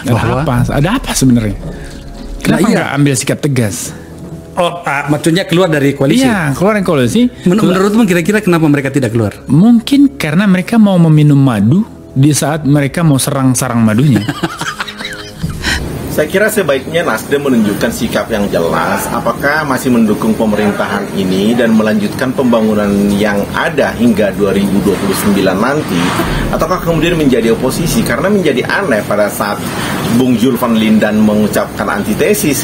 Ada apa sebenarnya? Kenapa nggak ambil sikap tegas? Maksudnya keluar dari koalisi? Iya, keluar dari koalisi. Menurutmu kira-kira kenapa mereka tidak keluar? Mungkin karena mereka mau meminum madu di saat mereka mau serang sarang madunya. Saya kira sebaiknya Nasdem menunjukkan sikap yang jelas, apakah masih mendukung pemerintahan ini dan melanjutkan pembangunan yang ada hingga 2029 nanti, ataukah kemudian menjadi oposisi, karena menjadi aneh pada saat Bung Zulfan Lindan mengucapkan antitesis,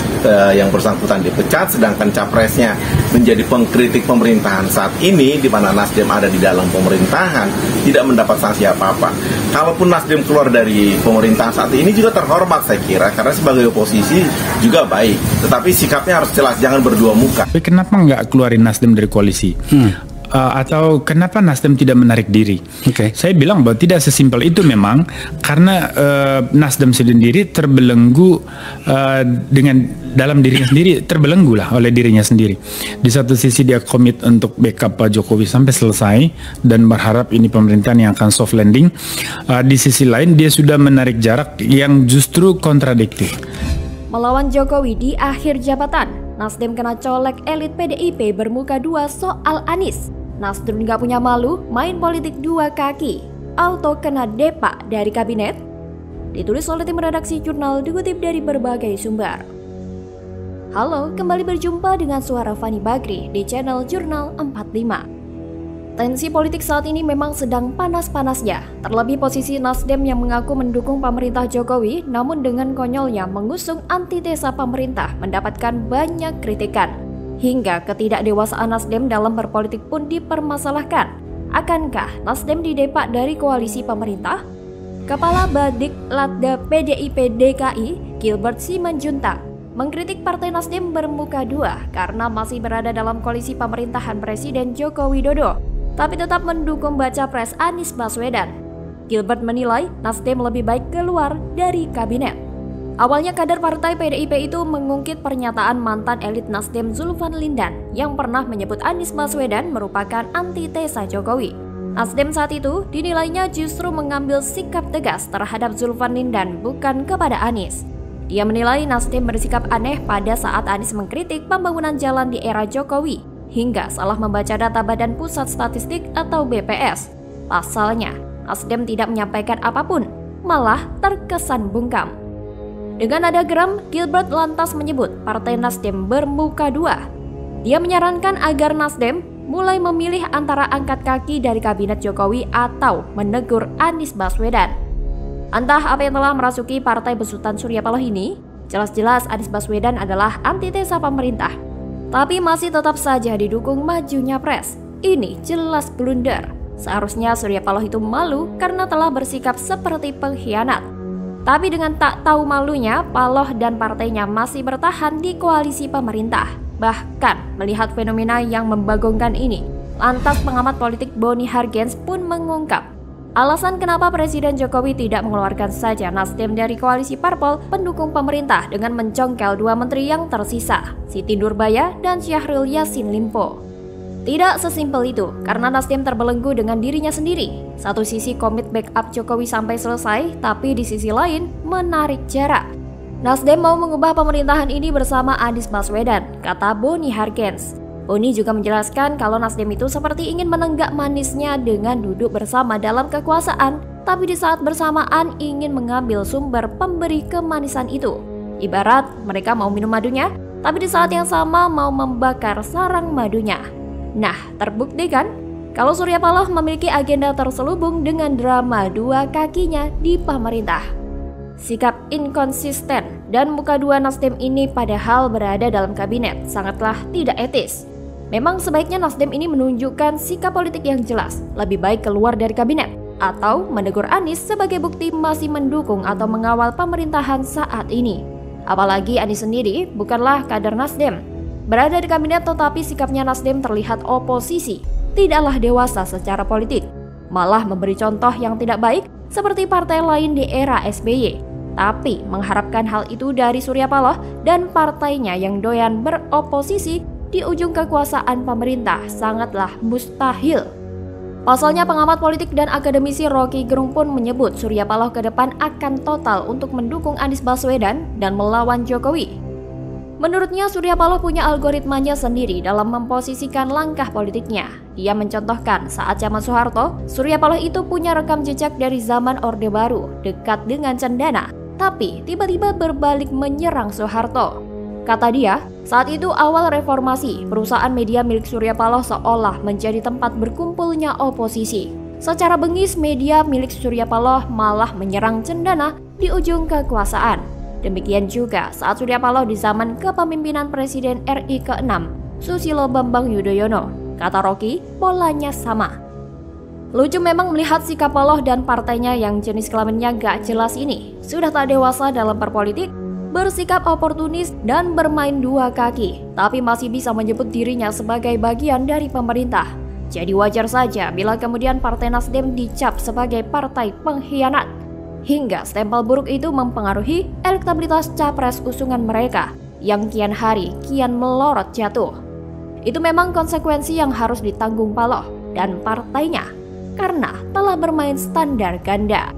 yang bersangkutan dipecat, sedangkan capresnya menjadi pengkritik pemerintahan saat ini, di mana Nasdem ada di dalam pemerintahan, tidak mendapat sanksi apa-apa. Kalaupun Nasdem keluar dari pemerintahan saat ini juga terhormat saya kira, karena sebagai oposisi juga baik, tetapi sikapnya harus jelas, jangan berdua muka. Tapi kenapa nggak keluarin Nasdem dari koalisi? Atau kenapa Nasdem tidak menarik diri? Saya bilang bahwa tidak sesimpel itu memang, karena Nasdem sendiri terbelenggu dengan dalam dirinya sendiri, terbelenggu lah oleh dirinya sendiri. Di satu sisi dia komit untuk backup Pak Jokowi sampai selesai dan berharap ini pemerintahan yang akan soft landing. Di sisi lain dia sudah menarik jarak yang justru kontradiktif. Melawan Jokowi di akhir jabatan, Nasdem kena colek elit PDIP bermuka dua soal Anies. Nasdem nggak punya malu, main politik dua kaki. Auto kena depa dari kabinet. Ditulis oleh tim redaksi jurnal, dikutip dari berbagai sumber. Halo, kembali berjumpa dengan suara Fani Bakri di channel Jurnal 45. Tensi politik saat ini memang sedang panas-panasnya. Terlebih posisi Nasdem yang mengaku mendukung pemerintah Jokowi, namun dengan konyolnya mengusung antitesa pemerintah mendapatkan banyak kritikan. Hingga ketidakdewasaan Nasdem dalam berpolitik pun dipermasalahkan. Akankah Nasdem didepak dari koalisi pemerintah? Kepala Badik Latda PDIP DKI, Gilbert Simanjuntak, mengkritik Partai Nasdem bermuka dua karena masih berada dalam koalisi pemerintahan Presiden Joko Widodo, tapi tetap mendukung baca pres Anies Baswedan. Gilbert menilai Nasdem lebih baik keluar dari kabinet. Awalnya kader partai PDIP itu mengungkit pernyataan mantan elit Nasdem Zulfan Lindan yang pernah menyebut Anies Baswedan merupakan antitesa Jokowi. Nasdem saat itu dinilainya justru mengambil sikap tegas terhadap Zulfan Lindan, bukan kepada Anies. Dia menilai Nasdem bersikap aneh pada saat Anies mengkritik pembangunan jalan di era Jokowi, hingga salah membaca data Badan Pusat Statistik atau BPS. Pasalnya, Nasdem tidak menyampaikan apapun, malah terkesan bungkam. Dengan nada geram, Gilbert lantas menyebut Partai Nasdem bermuka dua. Dia menyarankan agar Nasdem mulai memilih antara angkat kaki dari kabinet Jokowi atau menegur Anies Baswedan. Entah apa yang telah merasuki partai besutan Surya Paloh ini, jelas-jelas Anies Baswedan adalah antitesa pemerintah. Tapi masih tetap saja didukung majunya pres. Ini jelas blunder. Seharusnya Surya Paloh itu malu karena telah bersikap seperti pengkhianat. Tapi dengan tak tahu malunya, Paloh dan partainya masih bertahan di koalisi pemerintah. Bahkan melihat fenomena yang membagongkan ini, lantas pengamat politik Boni Hargens pun mengungkap alasan kenapa Presiden Jokowi tidak mengeluarkan saja Nasdem dari koalisi parpol pendukung pemerintah dengan mencongkel dua menteri yang tersisa, Siti Nurbaya dan Syahrul Yassin Limpo. Tidak sesimpel itu, karena Nasdem terbelenggu dengan dirinya sendiri. Satu sisi komit backup Jokowi sampai selesai, tapi di sisi lain menarik jarak. Nasdem mau mengubah pemerintahan ini bersama Anies Baswedan, kata Boni Hargens. Boni juga menjelaskan kalau Nasdem itu seperti ingin menenggak manisnya dengan duduk bersama dalam kekuasaan, tapi di saat bersamaan ingin mengambil sumber pemberi kemanisan itu. Ibarat mereka mau minum madunya, tapi di saat yang sama mau membakar sarang madunya. Nah, terbukti kan kalau Surya Paloh memiliki agenda terselubung dengan drama dua kakinya di pemerintah. Sikap inkonsisten dan muka dua Nasdem ini padahal berada dalam kabinet sangatlah tidak etis. Memang sebaiknya Nasdem ini menunjukkan sikap politik yang jelas, lebih baik keluar dari kabinet atau menegur Anies sebagai bukti masih mendukung atau mengawal pemerintahan saat ini. Apalagi Anies sendiri bukanlah kader Nasdem. Berada di kabinet tetapi sikapnya Nasdem terlihat oposisi, tidaklah dewasa secara politik. Malah memberi contoh yang tidak baik seperti partai lain di era SBY. Tapi mengharapkan hal itu dari Surya Paloh dan partainya yang doyan beroposisi di ujung kekuasaan pemerintah sangatlah mustahil. Pasalnya, pengamat politik dan akademisi Rocky Gerung pun menyebut Surya Paloh ke depan akan total untuk mendukung Anies Baswedan dan melawan Jokowi. Menurutnya, Surya Paloh punya algoritmanya sendiri dalam memposisikan langkah politiknya. Dia mencontohkan saat zaman Soeharto, Surya Paloh itu punya rekam jejak dari zaman Orde Baru, dekat dengan Cendana, tapi tiba-tiba berbalik menyerang Soeharto. Kata dia, saat itu awal reformasi, perusahaan media milik Surya Paloh seolah menjadi tempat berkumpulnya oposisi. Secara bengis, media milik Surya Paloh malah menyerang Cendana di ujung kekuasaan. Demikian juga saat Surya Paloh di zaman kepemimpinan Presiden RI ke-6, Susilo Bambang Yudhoyono. Kata Rocky, polanya sama. Lucu memang melihat sikap Paloh dan partainya yang jenis kelaminnya gak jelas ini. Sudah tak dewasa dalam berpolitik, bersikap oportunis dan bermain dua kaki, tapi masih bisa menyebut dirinya sebagai bagian dari pemerintah. Jadi wajar saja bila kemudian Partai Nasdem dicap sebagai partai pengkhianat. Hingga stempel buruk itu mempengaruhi elektabilitas capres usungan mereka yang kian hari kian melorot jatuh. Itu memang konsekuensi yang harus ditanggung Paloh dan partainya karena telah bermain standar ganda.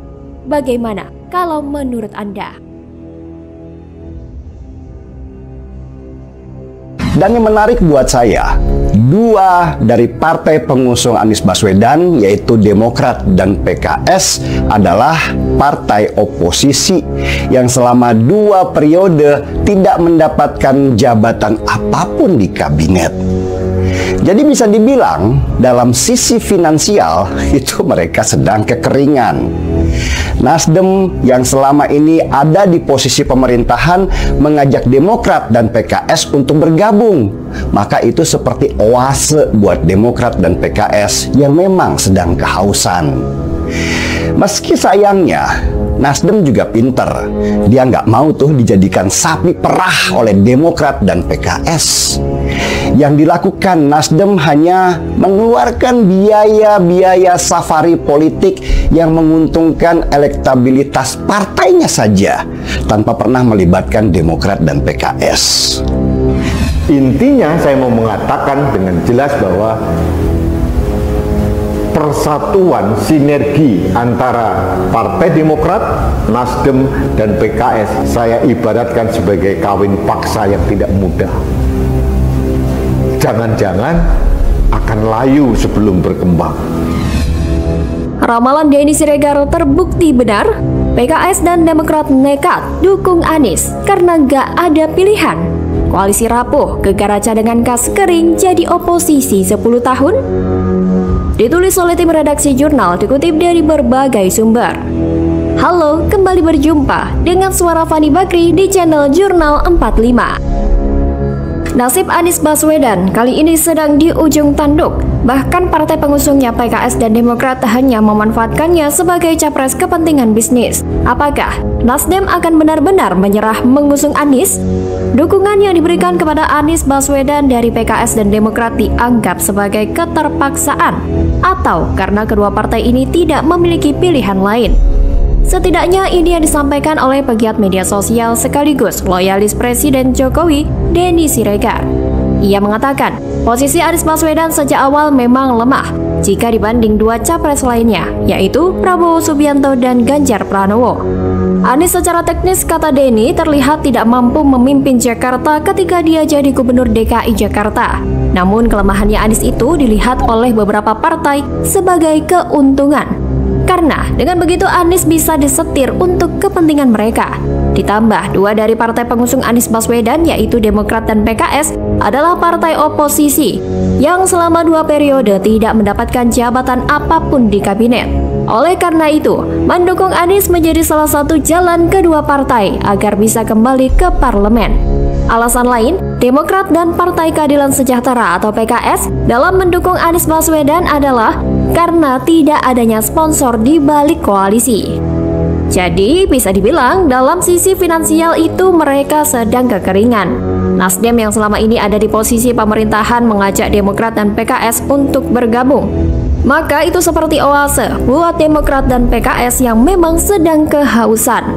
Bagaimana kalau menurut Anda? Dan yang menarik buat saya, dua dari partai pengusung Anies Baswedan, yaitu Demokrat dan PKS, adalah partai oposisi yang selama 2 periode tidak mendapatkan jabatan apapun di kabinet. Jadi bisa dibilang dalam sisi finansial itu mereka sedang kekeringan. Nasdem yang selama ini ada di posisi pemerintahan mengajak Demokrat dan PKS untuk bergabung. Maka itu seperti oase buat Demokrat dan PKS yang memang sedang kehausan. Meski sayangnya, Nasdem juga pinter. Dia nggak mau tuh dijadikan sapi perah oleh Demokrat dan PKS. Yang dilakukan Nasdem hanya mengeluarkan biaya-biaya safari politik yang menguntungkan elektabilitas partainya saja, tanpa pernah melibatkan Demokrat dan PKS. Intinya saya mau mengatakan dengan jelas bahwa persatuan sinergi antara Partai Demokrat, Nasdem, dan PKS saya ibaratkan sebagai kawin paksa yang tidak mudah. Jangan-jangan akan layu sebelum berkembang. Ramalan Denny Siregar terbukti benar. PKS dan Demokrat nekat dukung Anies karena gak ada pilihan. Koalisi rapuh, gegara cadangan kas kering jadi oposisi 10 tahun. Ditulis oleh tim redaksi jurnal, dikutip dari berbagai sumber. Halo, kembali berjumpa dengan suara Fani Bakri di channel Jurnal 45. Nasib Anies Baswedan kali ini sedang di ujung tanduk. Bahkan partai pengusungnya PKS dan Demokrat hanya memanfaatkannya sebagai capres kepentingan bisnis. Apakah Nasdem akan benar-benar menyerah mengusung Anies? Dukungan yang diberikan kepada Anies Baswedan dari PKS dan Demokrat dianggap sebagai keterpaksaan atau karena kedua partai ini tidak memiliki pilihan lain. Setidaknya ini yang disampaikan oleh pegiat media sosial sekaligus loyalis Presiden Jokowi, Denny Siregar. Ia mengatakan, posisi Anies Baswedan sejak awal memang lemah jika dibanding dua capres lainnya, yaitu Prabowo Subianto dan Ganjar Pranowo. Anies secara teknis, kata Denny, terlihat tidak mampu memimpin Jakarta ketika dia jadi gubernur DKI Jakarta. Namun kelemahannya Anies itu dilihat oleh beberapa partai sebagai keuntungan. Karena dengan begitu Anies bisa disetir untuk kepentingan mereka. Ditambah dua dari partai pengusung Anies Baswedan yaitu Demokrat dan PKS adalah partai oposisi yang selama 2 periode tidak mendapatkan jabatan apapun di kabinet. Oleh karena itu, mendukung Anies menjadi salah satu jalan kedua partai agar bisa kembali ke parlemen. Alasan lain, Demokrat dan Partai Keadilan Sejahtera atau PKS dalam mendukung Anies Baswedan adalah karena tidak adanya sponsor di balik koalisi. Jadi bisa dibilang dalam sisi finansial itu mereka sedang kekeringan. Nasdem yang selama ini ada di posisi pemerintahan mengajak Demokrat dan PKS untuk bergabung. Maka itu seperti oase buat Demokrat dan PKS yang memang sedang kehausan.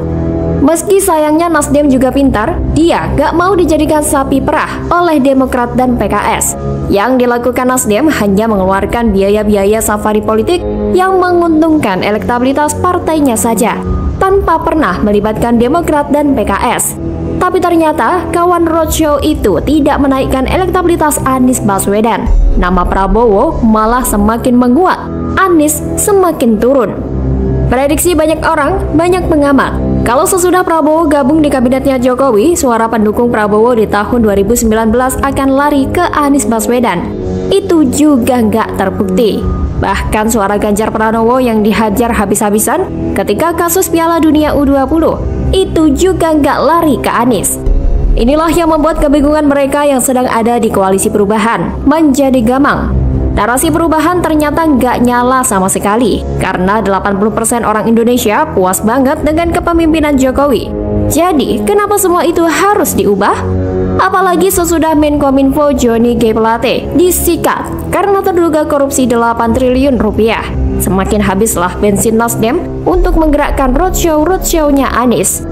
Meski sayangnya Nasdem juga pintar, dia gak mau dijadikan sapi perah oleh Demokrat dan PKS. Yang dilakukan Nasdem hanya mengeluarkan biaya-biaya safari politik yang menguntungkan elektabilitas partainya saja, tanpa pernah melibatkan Demokrat dan PKS. Tapi ternyata kawan roadshow itu tidak menaikkan elektabilitas Anies Baswedan. Nama Prabowo malah semakin menguat, Anies semakin turun. Prediksi banyak orang, banyak pengamat, kalau sesudah Prabowo gabung di kabinetnya Jokowi, suara pendukung Prabowo di tahun 2019 akan lari ke Anies Baswedan. Itu juga nggak terbukti. Bahkan suara Ganjar Pranowo yang dihajar habis-habisan ketika kasus Piala Dunia U20 itu juga nggak lari ke Anies. Inilah yang membuat kebingungan mereka yang sedang ada di koalisi perubahan menjadi gamang. Narasi perubahan ternyata nggak nyala sama sekali karena 80% orang Indonesia puas banget dengan kepemimpinan Jokowi. Jadi, kenapa semua itu harus diubah? Apalagi sesudah Menkominfo Johnny G. Plate disikat karena terduga korupsi 8 triliun rupiah. Semakin habislah bensin Nasdem untuk menggerakkan roadshow-nya Anies.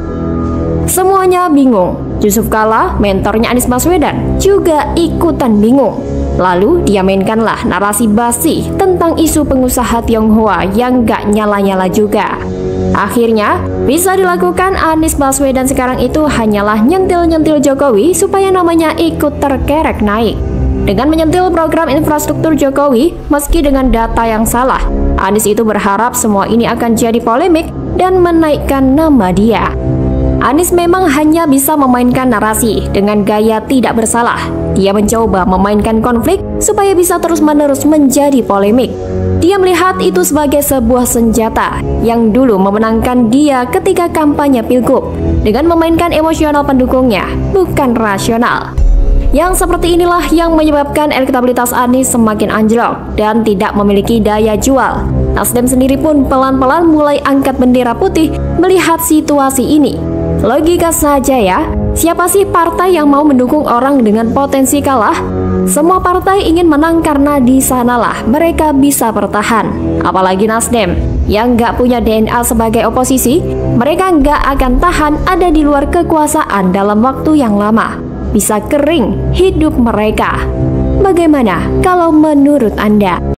Semuanya bingung. Yusuf Kala, mentornya Anies Baswedan, juga ikutan bingung. Lalu dia mainkanlah narasi basi tentang isu pengusaha Tionghoa yang gak nyala-nyala juga. Akhirnya, bisa dilakukan Anies Baswedan sekarang itu hanyalah nyentil-nyentil Jokowi supaya namanya ikut terkerek naik. Dengan menyentil program infrastruktur Jokowi, meski dengan data yang salah, Anies itu berharap semua ini akan jadi polemik dan menaikkan nama dia. Anies memang hanya bisa memainkan narasi dengan gaya tidak bersalah. Dia mencoba memainkan konflik supaya bisa terus-menerus menjadi polemik. Dia melihat itu sebagai sebuah senjata yang dulu memenangkan dia ketika kampanye Pilgub dengan memainkan emosional pendukungnya, bukan rasional. Yang seperti inilah yang menyebabkan elektabilitas Anies semakin anjlok dan tidak memiliki daya jual. Nasdem sendiri pun pelan-pelan mulai angkat bendera putih melihat situasi ini. Logika saja ya, siapa sih partai yang mau mendukung orang dengan potensi kalah? Semua partai ingin menang karena di sanalah mereka bisa bertahan. Apalagi Nasdem yang nggak punya DNA sebagai oposisi, mereka nggak akan tahan ada di luar kekuasaan dalam waktu yang lama. Bisa kering hidup mereka. Bagaimana kalau menurut Anda?